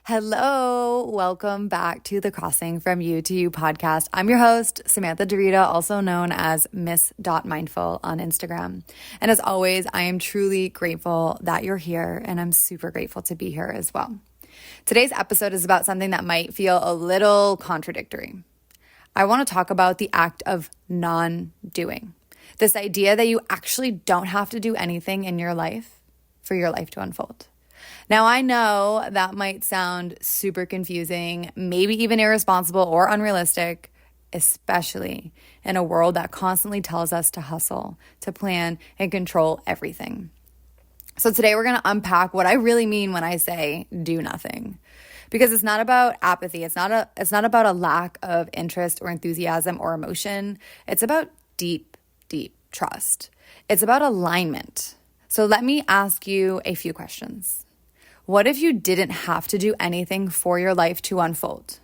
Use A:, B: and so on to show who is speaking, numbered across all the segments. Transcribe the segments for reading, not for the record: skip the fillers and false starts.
A: Hello, welcome back to the Crossing from You to You podcast. I'm your host, Samantha Dorita, also known as Miss.Mindful on Instagram. And as always, I am truly grateful that you're here, and I'm super grateful to be here as well. Today's episode is about something that might feel a little contradictory. I want to talk about the act of non-doing. This idea that you actually don't have to do anything in your life for your life to unfold. Now, I know that might sound super confusing, maybe even irresponsible or unrealistic, especially in a world that constantly tells us to hustle, to plan, and control everything. So today we're going to unpack what I really mean when I say do nothing. Because it's not about apathy. It's not about a lack of interest or enthusiasm or emotion. It's about deep, deep trust. It's about alignment. So let me ask you a few questions. What if you didn't have to do anything for your life to unfold?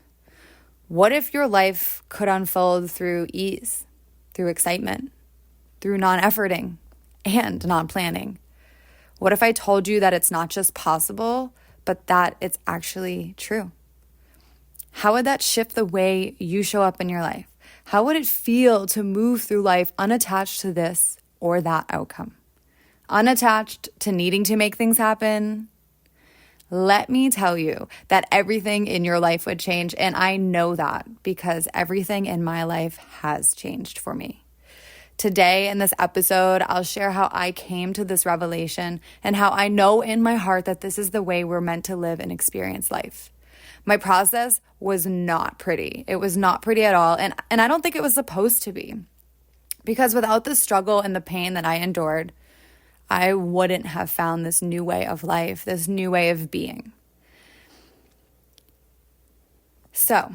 A: What if your life could unfold through ease, through excitement, through non-efforting and non-planning? What if I told you that it's not just possible, but that it's actually true? How would that shift the way you show up in your life? How would it feel to move through life unattached to this or that outcome? Unattached to needing to make things happen? Let me tell you that everything in your life would change, and I know that because everything in my life has changed for me. Today in this episode, I'll share how I came to this revelation and how I know in my heart that this is the way we're meant to live and experience life. My process was not pretty. It was not pretty at all, and I don't think it was supposed to be. Because without the struggle and the pain that I endured, I wouldn't have found this new way of life, this new way of being. So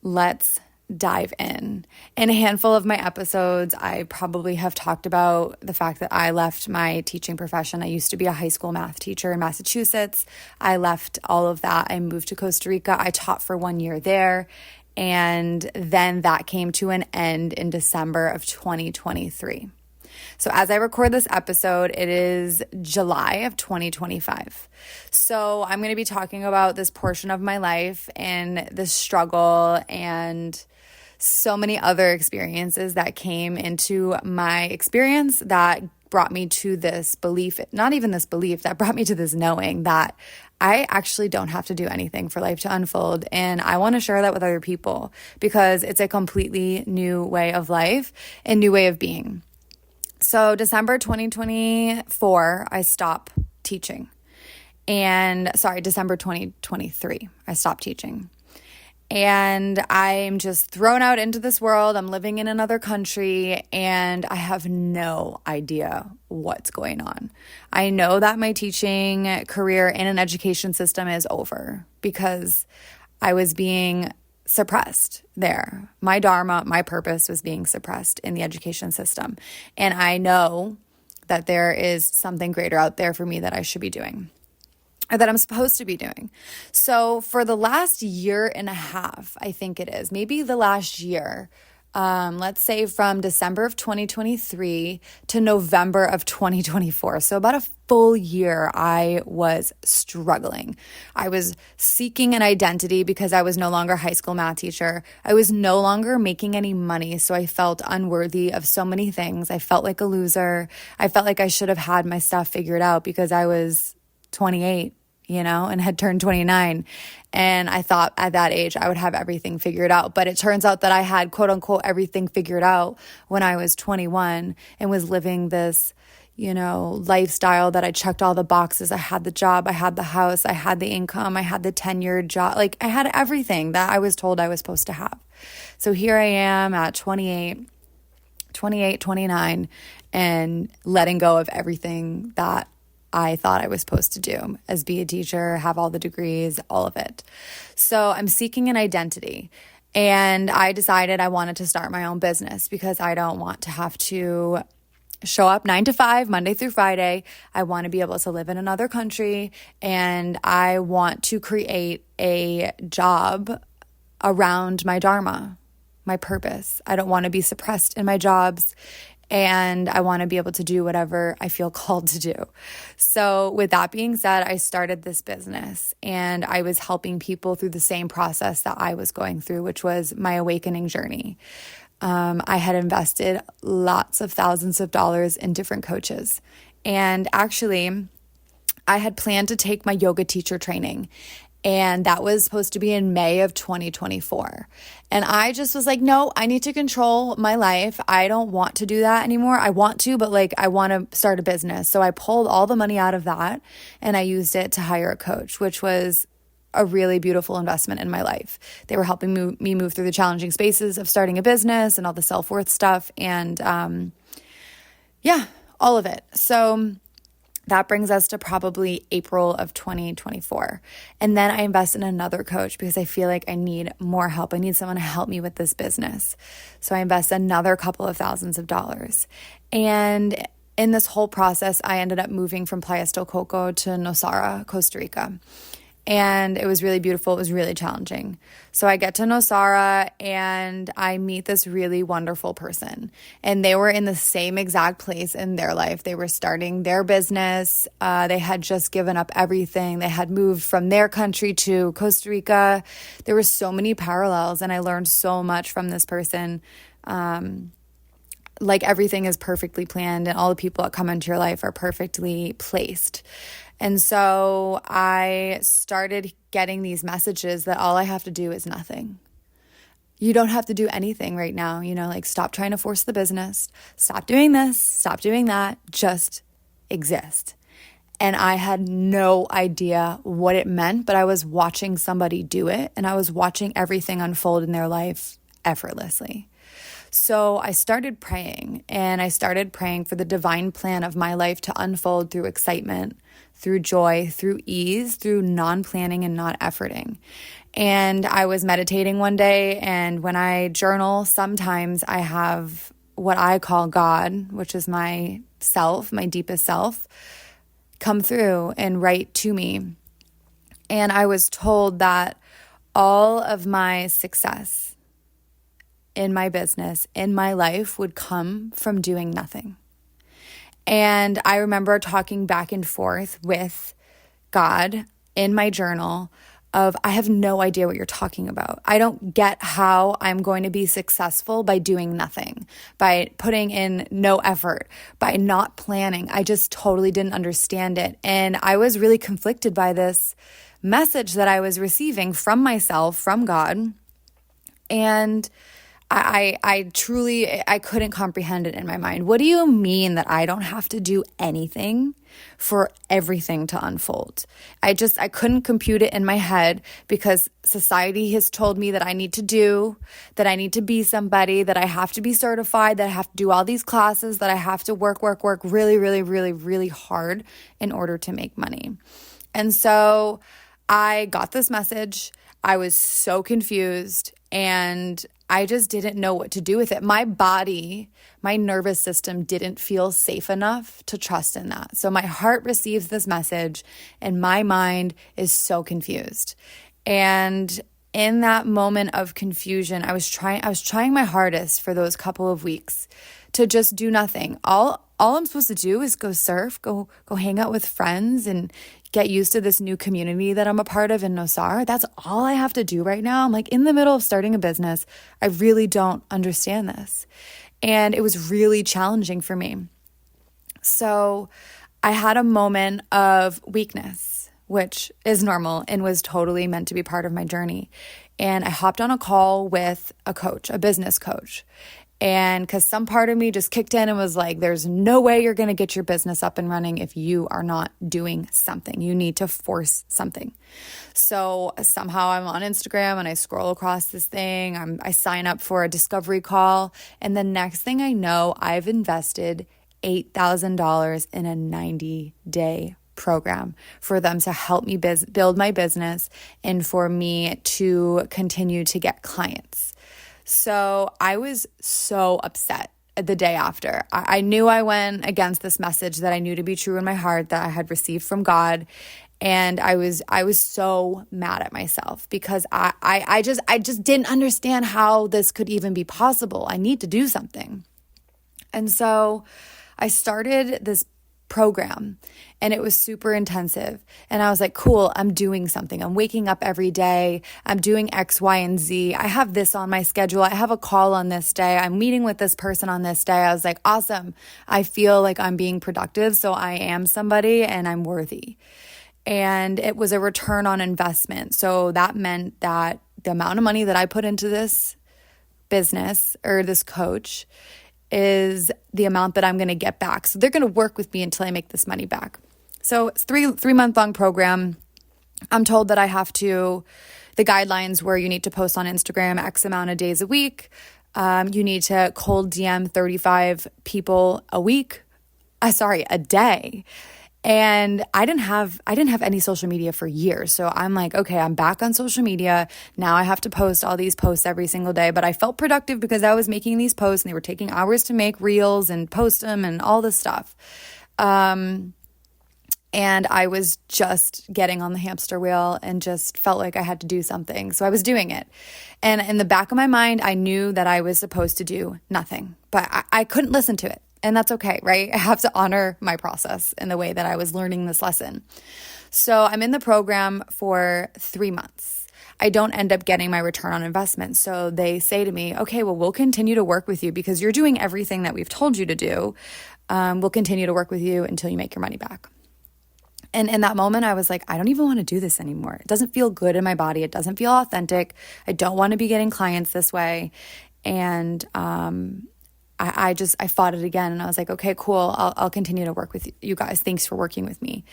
A: let's dive in. In a handful of my episodes, I probably have talked about the fact that I left my teaching profession. I used to be a high school math teacher in Massachusetts. I left all of that. I moved to Costa Rica. I taught for 1 year there. And then that came to an end in December of 2023. So as I record this episode, it is July of 2025. So I'm going to be talking about this portion of my life and this struggle and so many other experiences that came into my experience that brought me to this belief, not even this belief, that brought me to this knowing that I actually don't have to do anything for life to unfold. And I want to share that with other people because it's a completely new way of life and new way of being. So December 2024, I stopped teaching. December 2023, I stopped teaching. And I'm just thrown out into this world. I'm living in another country and I have no idea what's going on. I know that my teaching career in an education system is over because I was being suppressed there. My dharma, my purpose was being suppressed in the education system. And I know that there is something greater out there for me that I should be doing, or that I'm supposed to be doing. So for the last year and a half, I think it is, maybe the last year, let's say from December of 2023 to November of 2024. So about a full year, I was struggling. I was seeking an identity because I was no longer a high school math teacher. I was no longer making any money, so I felt unworthy of so many things. I felt like a loser. I felt like I should have had my stuff figured out because I was 28, and had turned 29. And I thought at that age I would have everything figured out. But it turns out that I had quote unquote everything figured out when I was 21 and was living this, lifestyle that I checked all the boxes. I had the job, I had the house, I had the income, I had the tenured job. Like I had everything that I was told I was supposed to have. So here I am at 28, 29, and letting go of everything that I thought I was supposed to do as be a teacher, have all the degrees, all of it. So I'm seeking an identity. And I decided I wanted to start my own business because I don't want to have to show up 9 to 5, Monday through Friday. I want to be able to live in another country and I want to create a job around my dharma, my purpose. I don't want to be suppressed in my jobs and I want to be able to do whatever I feel called to do. So with that being said, I started this business and I was helping people through the same process that I was going through, which was my awakening journey. I had invested lots of thousands of dollars in different coaches. And actually, I had planned to take my yoga teacher training, and that was supposed to be in May of 2024. And I just was like, no, I need to control my life. I don't want to do that anymore. I want to, but like, I want to start a business. So I pulled all the money out of that and I used it to hire a coach, which was a really beautiful investment in my life. They were helping me move through the challenging spaces of starting a business and all the self-worth stuff. And all of it. So that brings us to probably April of 2024. And then I invest in another coach because I feel like I need more help. I need someone to help me with this business. So I invest another couple of thousands of dollars. And in this whole process, I ended up moving from Playas del Coco to Nosara, Costa Rica. And it was really beautiful. It was really challenging. So I get to Nosara and I meet this really wonderful person. And they were in the same exact place in their life. They were starting their business. They had just given up everything. They had moved from their country to Costa Rica. There were so many parallels and I learned so much from this person. Like everything is perfectly planned and all the people that come into your life are perfectly placed. And so I started getting these messages that all I have to do is nothing. You don't have to do anything right now. Like stop trying to force the business. Stop doing this. Stop doing that. Just exist. And I had no idea what it meant, but I was watching somebody do it and I was watching everything unfold in their life effortlessly. So I started praying and I started praying for the divine plan of my life to unfold through excitement, through joy, through ease, through non-planning and not efforting. And I was meditating one day, and when I journal, sometimes I have what I call God, which is my self, my deepest self, come through and write to me. And I was told that all of my success in my business, in my life, would come from doing nothing. And I remember talking back and forth with God in my journal of, I have no idea what you're talking about. I don't get how I'm going to be successful by doing nothing, by putting in no effort, by not planning. I just totally didn't understand it. And I was really conflicted by this message that I was receiving from myself, from God. And I truly couldn't comprehend it in my mind. What do you mean that I don't have to do anything for everything to unfold? I couldn't compute it in my head because society has told me that I need to be somebody, that I have to be certified, that I have to do all these classes, that I have to work really, really, really, really hard in order to make money. And so I got this message. I was so confused and I just didn't know what to do with it. My body, my nervous system didn't feel safe enough to trust in that. So my heart receives this message and my mind is so confused. And in that moment of confusion, I was trying my hardest for those couple of weeks to just do nothing. All I'm supposed to do is go surf, go hang out with friends and get used to this new community that I'm a part of in Nosara. That's all I have to do right now. I'm like in the middle of starting a business. I really don't understand this. And it was really challenging for me. So I had a moment of weakness, which is normal and was totally meant to be part of my journey. And I hopped on a call with a coach, a business coach. And because some part of me just kicked in and was like, there's no way you're going to get your business up and running if you are not doing something. You need to force something. So somehow I'm on Instagram and I scroll across this thing. I sign up for a discovery call. And the next thing I know, I've invested $8,000 in a 90-day program for them to help me build my business and for me to continue to get clients. So I was so upset the day after. I knew I went against this message that I knew to be true in my heart that I had received from God. And I was so mad at myself because I just didn't understand how this could even be possible. I need to do something. And so I started this program and it was super intensive. And I was like, cool, I'm doing something. I'm waking up every day. I'm doing X, Y, and Z. I have this on my schedule. I have a call on this day. I'm meeting with this person on this day. I was like, awesome. I feel like I'm being productive. So I am somebody and I'm worthy. And it was a return on investment. So that meant that the amount of money that I put into this business or this coach is the amount that I'm going to get back. So they're going to work with me until I make this money back. So it's three-month long program. I'm told that I have to, the guidelines were you need to post on Instagram X amount of days a week. You need to cold DM 35 people a day. And I didn't have any social media for years. So I'm like, okay, I'm back on social media. Now I have to post all these posts every single day. But I felt productive because I was making these posts and they were taking hours to make reels and post them and all this stuff. And I was just getting on the hamster wheel and just felt like I had to do something. So I was doing it. And in the back of my mind, I knew that I was supposed to do nothing, but I couldn't listen to it. And that's okay, right? I have to honor my process in the way that I was learning this lesson. So I'm in the program for 3 months. I don't end up getting my return on investment. So they say to me, okay, well, we'll continue to work with you because you're doing everything that we've told you to do. We'll continue to work with you until you make your money back. And in that moment, I was like, I don't even want to do this anymore. It doesn't feel good in my body. It doesn't feel authentic. I don't want to be getting clients this way. And I fought it again and I was like, okay, cool. I'll continue to work with you guys. Thanks for working with me.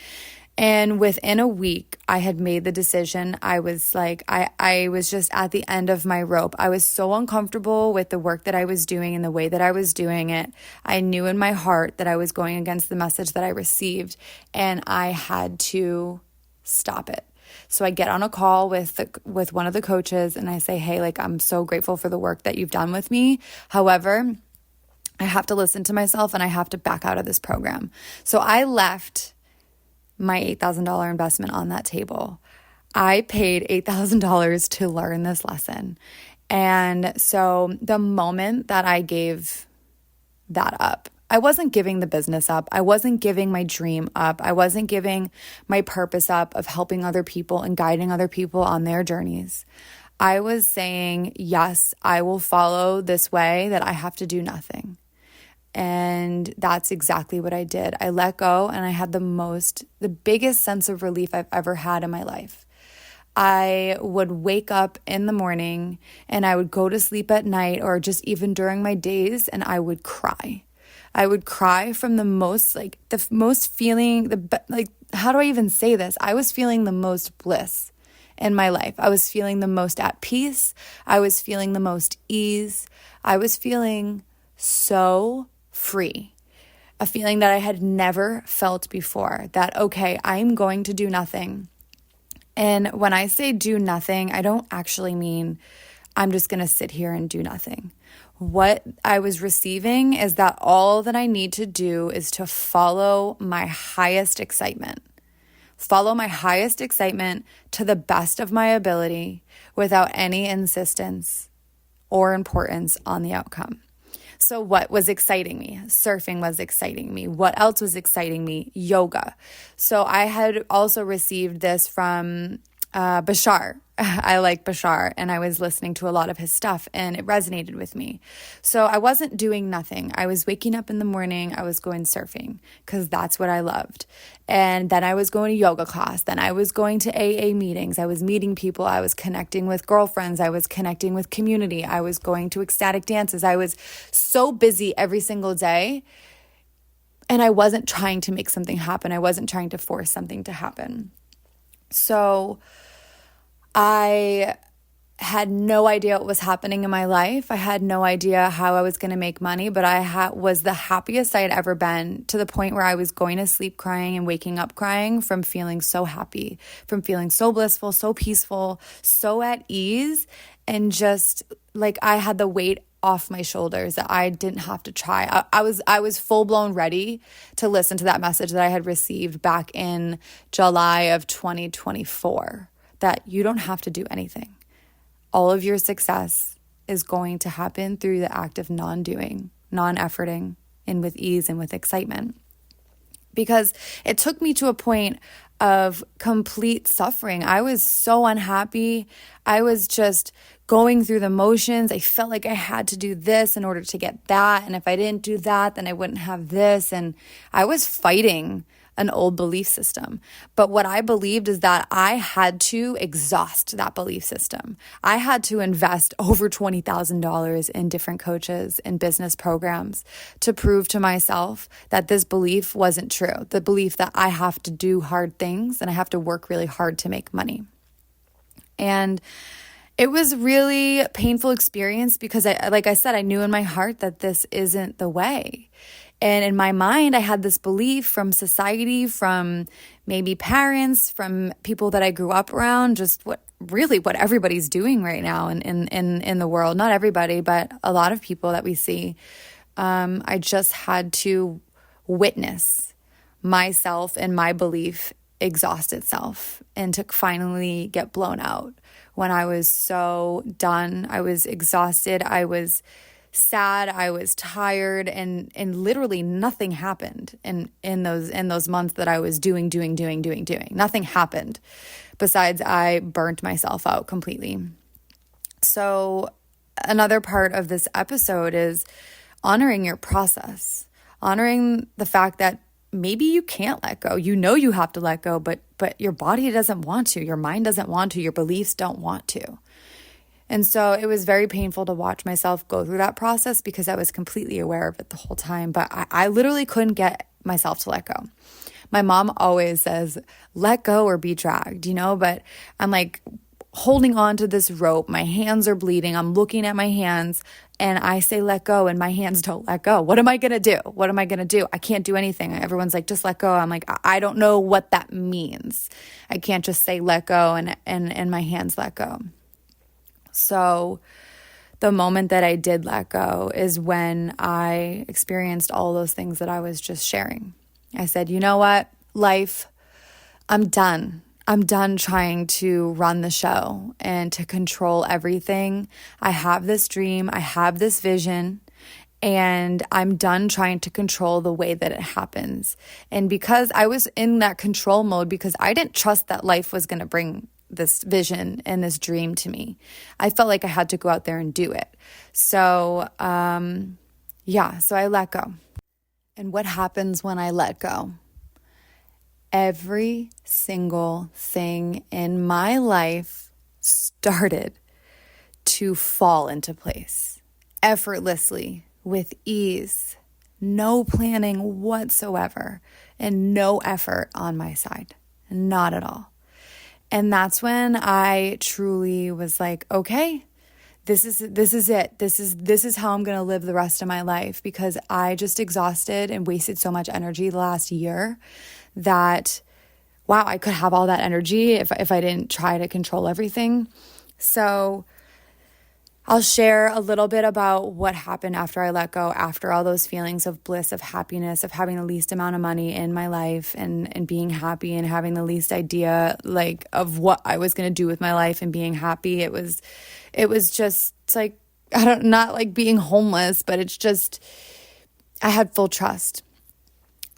A: And within a week, I had made the decision. I was like, I was just at the end of my rope. I was so uncomfortable with the work that I was doing and the way that I was doing it. I knew in my heart that I was going against the message that I received and I had to stop it. So I get on a call with one of the coaches and I say, hey, like, I'm so grateful for the work that you've done with me. However, I have to listen to myself and I have to back out of this program. So I left my $8,000 investment on that table. I paid $8,000 to learn this lesson. And so the moment that I gave that up, I wasn't giving the business up. I wasn't giving my dream up. I wasn't giving my purpose up of helping other people and guiding other people on their journeys. I was saying, yes, I will follow this way that I have to do nothing. And that's exactly what I did. I let go and I had the biggest sense of relief I've ever had in my life. I would wake up in the morning and I would go to sleep at night or just even during my days and I would cry. I would cry from how do I even say this? I was feeling the most bliss in my life. I was feeling the most at peace. I was feeling the most ease. I was feeling so free, a feeling that I had never felt before, that, okay, I'm going to do nothing. And when I say do nothing, I don't actually mean I'm just going to sit here and do nothing. What I was receiving is that all that I need to do is to follow my highest excitement. Follow my highest excitement to the best of my ability without any insistence or importance on the outcome. So what was exciting me? Surfing was exciting me. What else was exciting me? Yoga. So I had also received this from Bashar. I like Bashar and I was listening to a lot of his stuff and it resonated with me. So I wasn't doing nothing. I was waking up in the morning. I was going surfing because that's what I loved. And then I was going to yoga class. Then I was going to AA meetings. I was meeting people. I was connecting with girlfriends. I was connecting with community. I was going to ecstatic dances. I was so busy every single day. And I wasn't trying to make something happen. I wasn't trying to force something to happen. So I had no idea what was happening in my life. I had no idea how I was going to make money, but I was the happiest I had ever been, to the point where I was going to sleep crying and waking up crying from feeling so happy, from feeling so blissful, so peaceful, so at ease, and just like I had the weight off my shoulders that I didn't have to try. I was full-blown ready to listen to that message that I had received back in July of 2024. That you don't have to do anything. All of your success is going to happen through the act of non-doing, non-efforting, and with ease and with excitement. Because it took me to a point of complete suffering. I was so unhappy. I was just going through the motions. I felt like I had to do this in order to get that. And if I didn't do that, then I wouldn't have this. And I was fighting an old belief system. But what I believed is that I had to exhaust that belief system. I had to invest over $20,000 in different coaches and business programs to prove to myself that this belief wasn't true. The belief that I have to do hard things and I have to work really hard to make money. And it was really painful experience because like I said, I knew in my heart that this isn't the way. And in my mind, I had this belief from society, from maybe parents, from people that I grew up around, just what everybody's doing right now in the world. Not everybody, but a lot of people that we see. I just had to witness myself and my belief exhaust itself and to finally get blown out when I was so done. I was exhausted. I was sad, I was tired, and literally nothing happened in those months that I was doing. Nothing happened besides I burnt myself out completely. So another part of this episode is honoring your process, honoring the fact that maybe you can't let go. You know you have to let go, but your body doesn't want to, your mind doesn't want to, your beliefs don't want to. And so it was very painful to watch myself go through that process because I was completely aware of it the whole time. But I literally couldn't get myself to let go. My mom always says, let go or be dragged, but I'm like holding on to this rope. My hands are bleeding. I'm looking at my hands and I say, let go. And my hands don't let go. What am I going to do? What am I going to do? I can't do anything. Everyone's like, just let go. I'm like, I don't know what that means. I can't just say, let go and my hands let go. So the moment that I did let go is when I experienced all those things that I was just sharing. I said, you know what, life, I'm done. I'm done trying to run the show and to control everything. I have this dream. I have this vision. And I'm done trying to control the way that it happens. And because I was in that control mode, because I didn't trust that life was going to bring this vision and this dream to me, I felt like I had to go out there and do it. So, so I let go. And what happens when I let go? Every single thing in my life started to fall into place effortlessly, with ease, no planning whatsoever, and no effort on my side, not at all. And that's when I truly was like, okay, this is it. This is how I'm going to live the rest of my life, because I just exhausted and wasted so much energy the last year that, wow, I could have all that energy if I didn't try to control everything. So I'll share a little bit about what happened after I let go, after all those feelings of bliss, of happiness, of having the least amount of money in my life and being happy and having the least idea like of what I was going to do with my life and being happy. It was just like, not like being homeless, but it's just, I had full trust.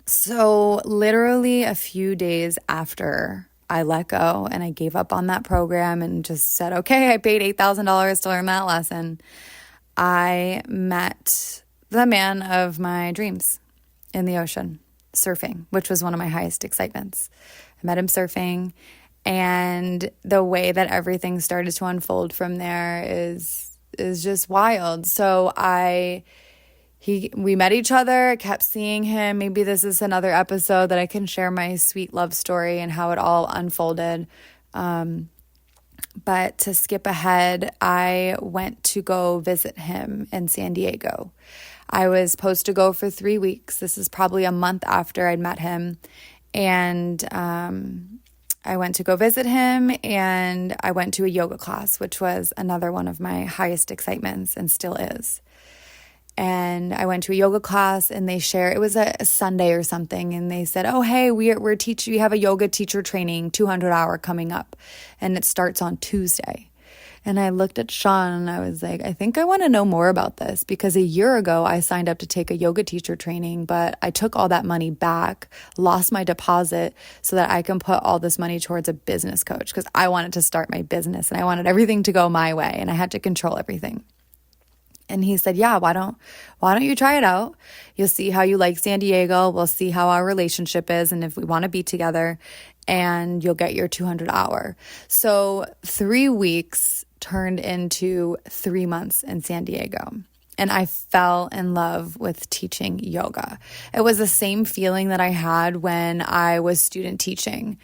A: So literally a few days after I let go and I gave up on that program and just said, okay, I paid $8,000 to learn that lesson, I met the man of my dreams in the ocean, surfing, which was one of my highest excitements. I met him surfing, and the way that everything started to unfold from there is just wild. So we met each other, I kept seeing him. Maybe this is another episode that I can share my sweet love story and how it all unfolded. But to skip ahead, I went to go visit him in San Diego. I was supposed to go for 3 weeks. This is probably a month after I'd met him. And I went to go visit him, and I went to a yoga class, which was another one of my highest excitements and still is. And I went to a yoga class, and it was a Sunday or something. And they said, oh, hey, we have a yoga teacher training 200-hour coming up, and it starts on Tuesday. And I looked at Sean and I was like, I think I want to know more about this, because a year ago I signed up to take a yoga teacher training, but I took all that money back, lost my deposit so that I can put all this money towards a business coach, because I wanted to start my business and I wanted everything to go my way and I had to control everything. And he said, yeah, why don't you try it out? You'll see how you like San Diego. We'll see how our relationship is and if we want to be together, and you'll get your 200 hour. So 3 weeks turned into 3 months in San Diego. And I fell in love with teaching yoga. It was the same feeling that I had when I was student teaching.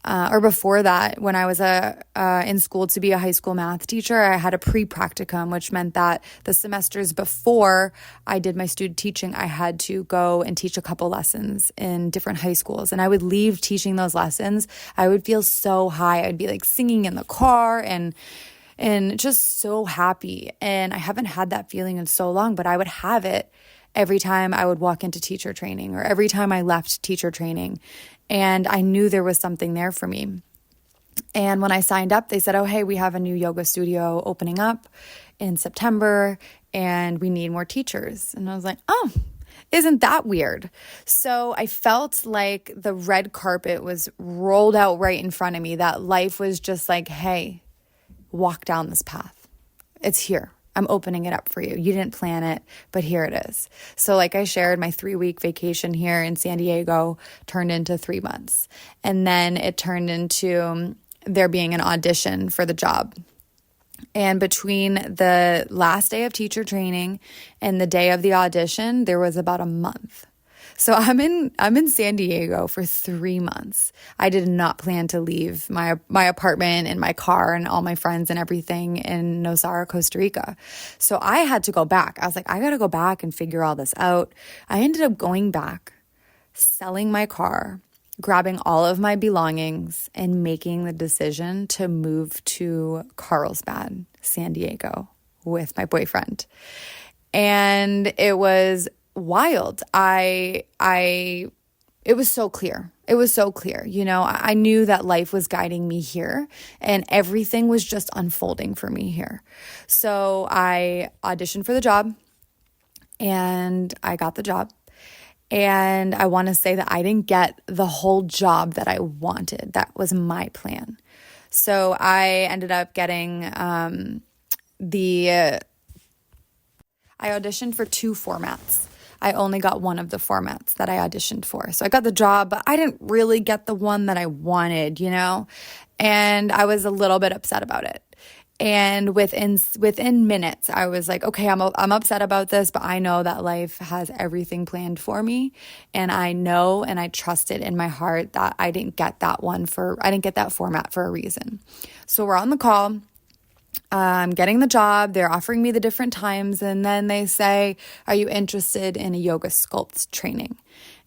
A: Or before that, when I was in school to be a high school math teacher, I had a pre-practicum, which meant that the semesters before I did my student teaching, I had to go and teach a couple lessons in different high schools. And I would leave teaching those lessons. I would feel so high. I'd be like singing in the car and just so happy. And I haven't had that feeling in so long, but I would have it every time I would walk into teacher training or every time I left teacher training. And I knew there was something there for me. And when I signed up, they said, oh, hey, we have a new yoga studio opening up in September and we need more teachers. And I was like, oh, isn't that weird? So I felt like the red carpet was rolled out right in front of me, that life was just like, hey, walk down this path. It's here. I'm opening it up for you. You didn't plan it, but here it is. So like I shared, my 3-week vacation here in San Diego turned into 3 months. And then it turned into there being an audition for the job. And between the last day of teacher training and the day of the audition, there was about a month. So I'm in San Diego for 3 months. I did not plan to leave my apartment and my car and all my friends and everything in Nosara, Costa Rica. So I had to go back. I was like, I got to go back and figure all this out. I ended up going back, selling my car, grabbing all of my belongings, and making the decision to move to Carlsbad, San Diego, with my boyfriend. And it was wild. It was so clear. It was so clear. You know, I knew that life was guiding me here and everything was just unfolding for me here. So I auditioned for the job and I got the job. And I want to say that I didn't get the whole job that I wanted. That was my plan. So I ended up getting I auditioned for 2 formats. I only got one of the formats that I auditioned for. So I got the job, but I didn't really get the one that I wanted, you know? And I was a little bit upset about it. And within minutes, I was like, okay, I'm upset about this, but I know that life has everything planned for me. And I know and I trusted in my heart that I didn't get that format for a reason. So we're on the call. I'm getting the job. They're offering me the different times. And then they say, are you interested in a yoga sculpt training?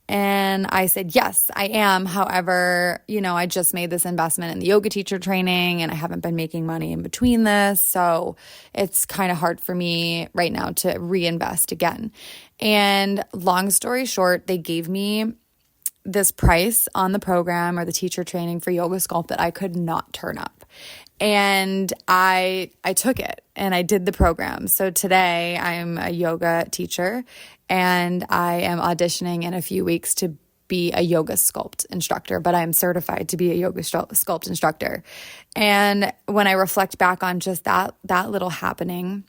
A: And I said, yes, I am. However, you know, I just made this investment in the yoga teacher training and I haven't been making money in between this. So it's kind of hard for me right now to reinvest again. And long story short, they gave me this price on the program or the teacher training for yoga sculpt that I could not turn up. And I took it and I did the program. So today I'm a yoga teacher and I am auditioning in a few weeks to be a yoga sculpt instructor, but I'm certified to be a yoga sculpt instructor. And when I reflect back on just that little happening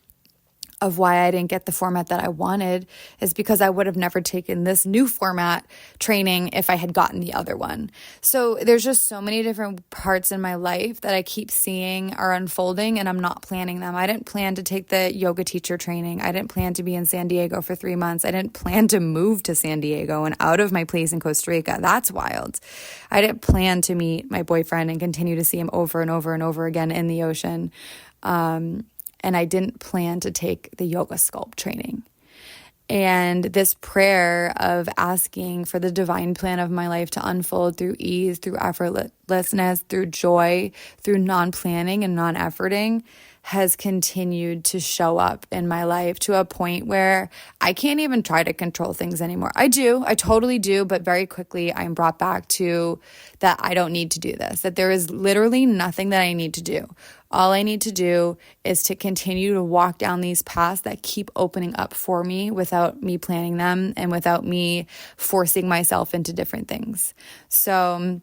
A: of why I didn't get the format that I wanted is because I would have never taken this new format training if I had gotten the other one. So there's just so many different parts in my life that I keep seeing are unfolding and I'm not planning them. I didn't plan to take the yoga teacher training. I didn't plan to be in San Diego for 3 months. I didn't plan to move to San Diego and out of my place in Costa Rica. That's wild. I didn't plan to meet my boyfriend and continue to see him over and over and over again in the ocean. And I didn't plan to take the yoga sculpt training. And this prayer of asking for the divine plan of my life to unfold through ease, through effortlessness, through joy, through non-planning and non-efforting has continued to show up in my life to a point where I can't even try to control things anymore. I totally do, but very quickly I'm brought back to that I don't need to do this, that there is literally nothing that I need to do. All I need to do is to continue to walk down these paths that keep opening up for me without me planning them and without me forcing myself into different things. So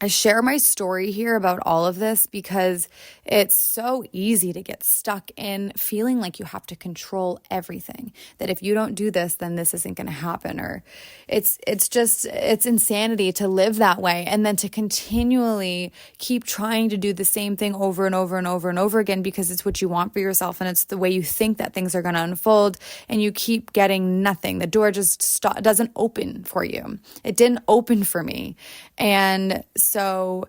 A: I share my story here about all of this because it's so easy to get stuck in feeling like you have to control everything. That if you don't do this, then this isn't going to happen. Or it's insanity to live that way. And then to continually keep trying to do the same thing over and over and over and over again because it's what you want for yourself. And it's the way you think that things are going to unfold. And you keep getting nothing. The door just doesn't open for you. It didn't open for me. And so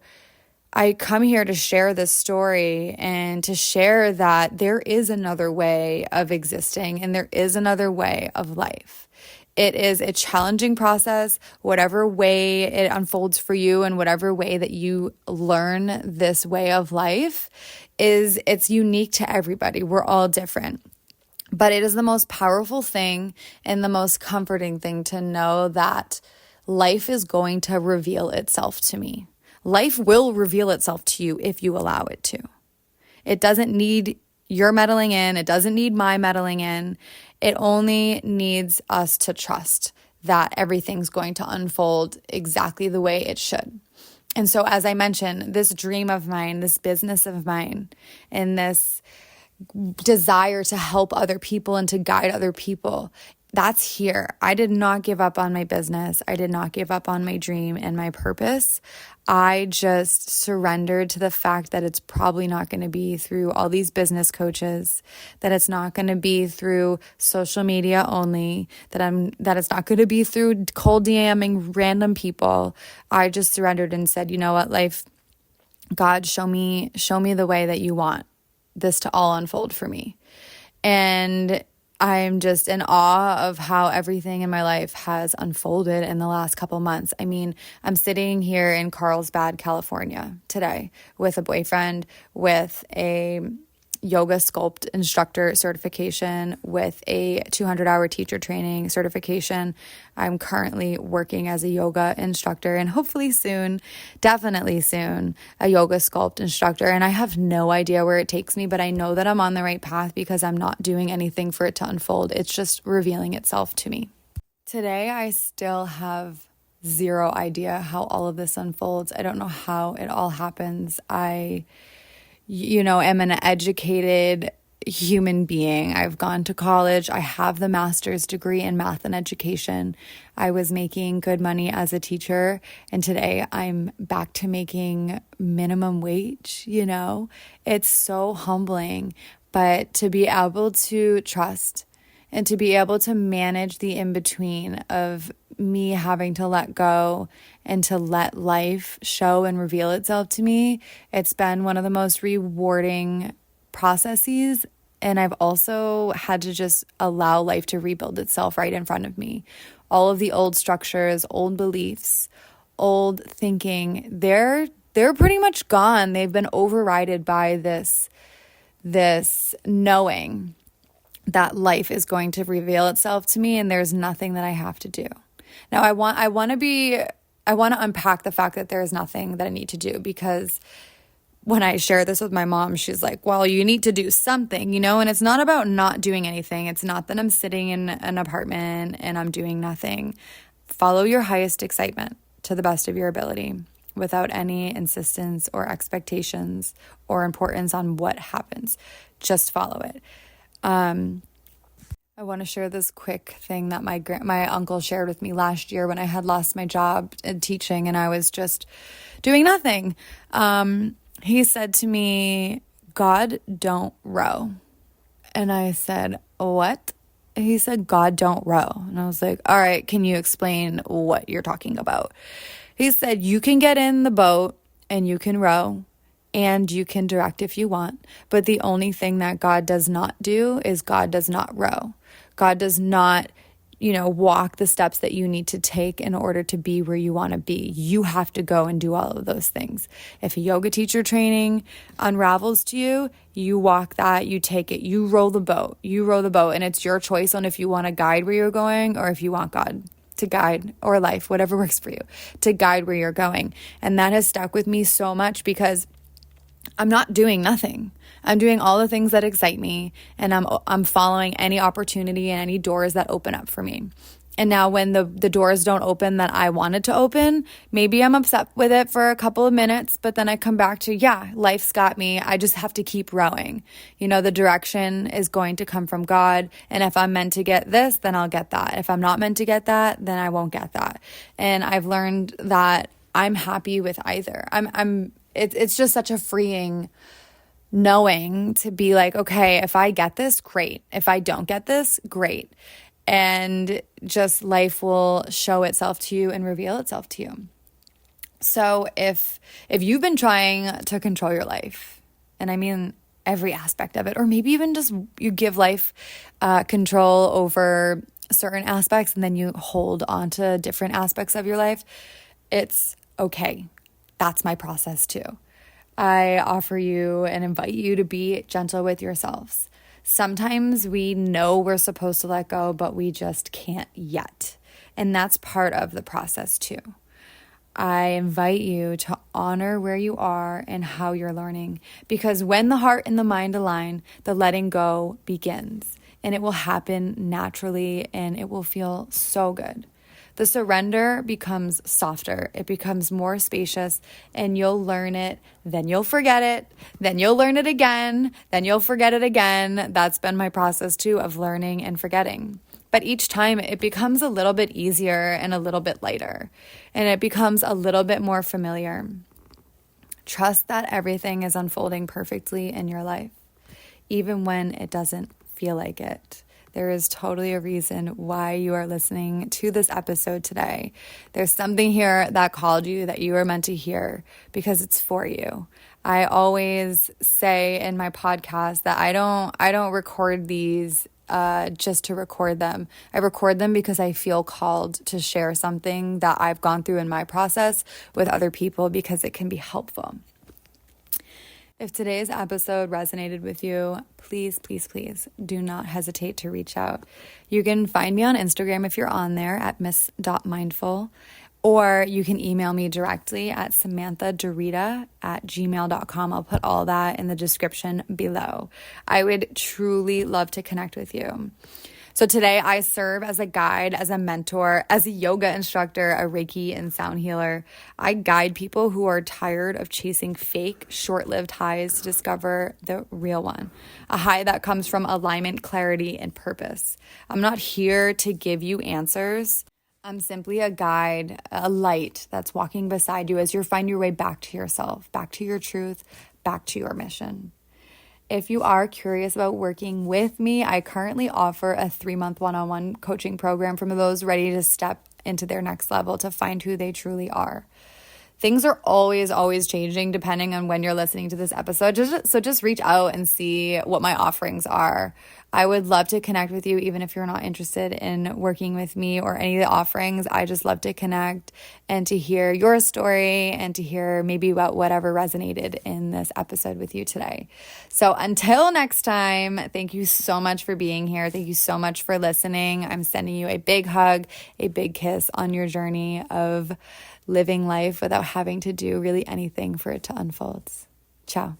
A: I come here to share this story and to share that there is another way of existing and there is another way of life. It is a challenging process, whatever way it unfolds for you and whatever way that you learn this way of life it's unique to everybody. We're all different. But it is the most powerful thing and the most comforting thing to know that life is going to reveal itself to me. Life will reveal itself to you if you allow it to. It doesn't need your meddling in. It doesn't need my meddling in. It only needs us to trust that everything's going to unfold exactly the way it should. And so, as I mentioned, this dream of mine, this business of mine, and this desire to help other people and to guide other people, that's here. I did not give up on my business. I did not give up on my dream and my purpose. I just surrendered to the fact that it's probably not going to be through all these business coaches, that it's not going to be through social media only, that it's not going to be through cold DMing random people. I just surrendered and said, you know what, life, God, show me the way that you want this to all unfold for me. And I'm just in awe of how everything in my life has unfolded in the last couple months. I mean, I'm sitting here in Carlsbad, California today with a boyfriend, with a yoga sculpt instructor certification, with a 200-hour teacher training certification. I'm currently working as a yoga instructor and hopefully soon, definitely soon, a yoga sculpt instructor. And I have no idea where it takes me, but I know that I'm on the right path because I'm not doing anything for it to unfold. It's just revealing itself to me. Today, I still have zero idea how all of this unfolds. I don't know how it all happens. I am an educated human being. I've gone to college. I have the master's degree in math and education. I was making good money as a teacher, and today I'm back to making minimum wage. It's so humbling, but to be able to trust and to be able to manage the in-between of me having to let go and to let life show and reveal itself to me, it's been one of the most rewarding processes. And I've also had to just allow life to rebuild itself right in front of me. All of the old structures, old beliefs, old thinking, they're pretty much gone. They've been overridden by this knowing that life is going to reveal itself to me and there's nothing that I have to do. Now, I want to unpack the fact that there is nothing that I need to do, because when I share this with my mom, she's like, well, you need to do something, and it's not about not doing anything. It's not that I'm sitting in an apartment and I'm doing nothing. Follow your highest excitement to the best of your ability without any insistence or expectations or importance on what happens. Just follow it. I want to share this quick thing that my uncle shared with me last year when I had lost my job in teaching and I was just doing nothing. He said to me, God don't row. And I said, what? He said, God don't row. And I was like, all right, can you explain what you're talking about? He said, you can get in the boat and you can row and you can direct if you want. But the only thing that God does not do is God does not row. God does not, walk the steps that you need to take in order to be where you want to be. You have to go and do all of those things. If a yoga teacher training unravels to you, you walk that, you take it, you row the boat, and it's your choice on if you want to guide where you're going or if you want God to guide, or life, whatever works for you, to guide where you're going. And that has stuck with me so much because I'm not doing nothing. I'm doing all the things that excite me, and I'm following any opportunity and any doors that open up for me. And now when the doors don't open that I wanted to open, maybe I'm upset with it for a couple of minutes, but then I come back to, yeah, life's got me. I just have to keep rowing. The direction is going to come from God. And if I'm meant to get this, then I'll get that. If I'm not meant to get that, then I won't get that. And I've learned that I'm happy with either. It's just such a freeing knowing to be like, okay, if I get this, great. If I don't get this, great. And just life will show itself to you and reveal itself to you. So if you've been trying to control your life, and I mean every aspect of it, or maybe even just you give life control over certain aspects and then you hold on to different aspects of your life, it's okay. That's my process too. I offer you and invite you to be gentle with yourselves. Sometimes we know we're supposed to let go, but we just can't yet. And that's part of the process too. I invite you to honor where you are and how you're learning, because when the heart and the mind align, the letting go begins, and it will happen naturally and it will feel so good. The surrender becomes softer. It becomes more spacious, and you'll learn it. Then you'll forget it. Then you'll learn it again. Then you'll forget it again. That's been my process too, of learning and forgetting. But each time it becomes a little bit easier and a little bit lighter, and it becomes a little bit more familiar. Trust that everything is unfolding perfectly in your life, even when it doesn't feel like it. There is totally a reason why you are listening to this episode today. There's something here that called you that you are meant to hear, because it's for you. I always say in my podcast that I don't record these just to record them. I record them because I feel called to share something that I've gone through in my process with other people, because it can be helpful. If today's episode resonated with you, please, please, please do not hesitate to reach out. You can find me on Instagram if you're on there at miss.mindful, or you can email me directly at samanthadurita@gmail.com. I'll put all that in the description below. I would truly love to connect with you. So today I serve as a guide, as a mentor, as a yoga instructor, a Reiki and sound healer. I guide people who are tired of chasing fake, short-lived highs to discover the real one, a high that comes from alignment, clarity, and purpose. I'm not here to give you answers. I'm simply a guide, a light that's walking beside you as you find your way back to yourself, back to your truth, back to your mission. If you are curious about working with me, I currently offer a 3-month one-on-one coaching program for those ready to step into their next level, to find who they truly are. Things are always changing depending on when you're listening to this episode. So just reach out and see what my offerings are. I would love to connect with you, even if you're not interested in working with me or any of the offerings. I just love to connect and to hear your story and to hear maybe about whatever resonated in this episode with you today. So until next time, thank you so much for being here. Thank you so much for listening. I'm sending you a big hug, a big kiss on your journey of living life without having to do really anything for it to unfold. Ciao.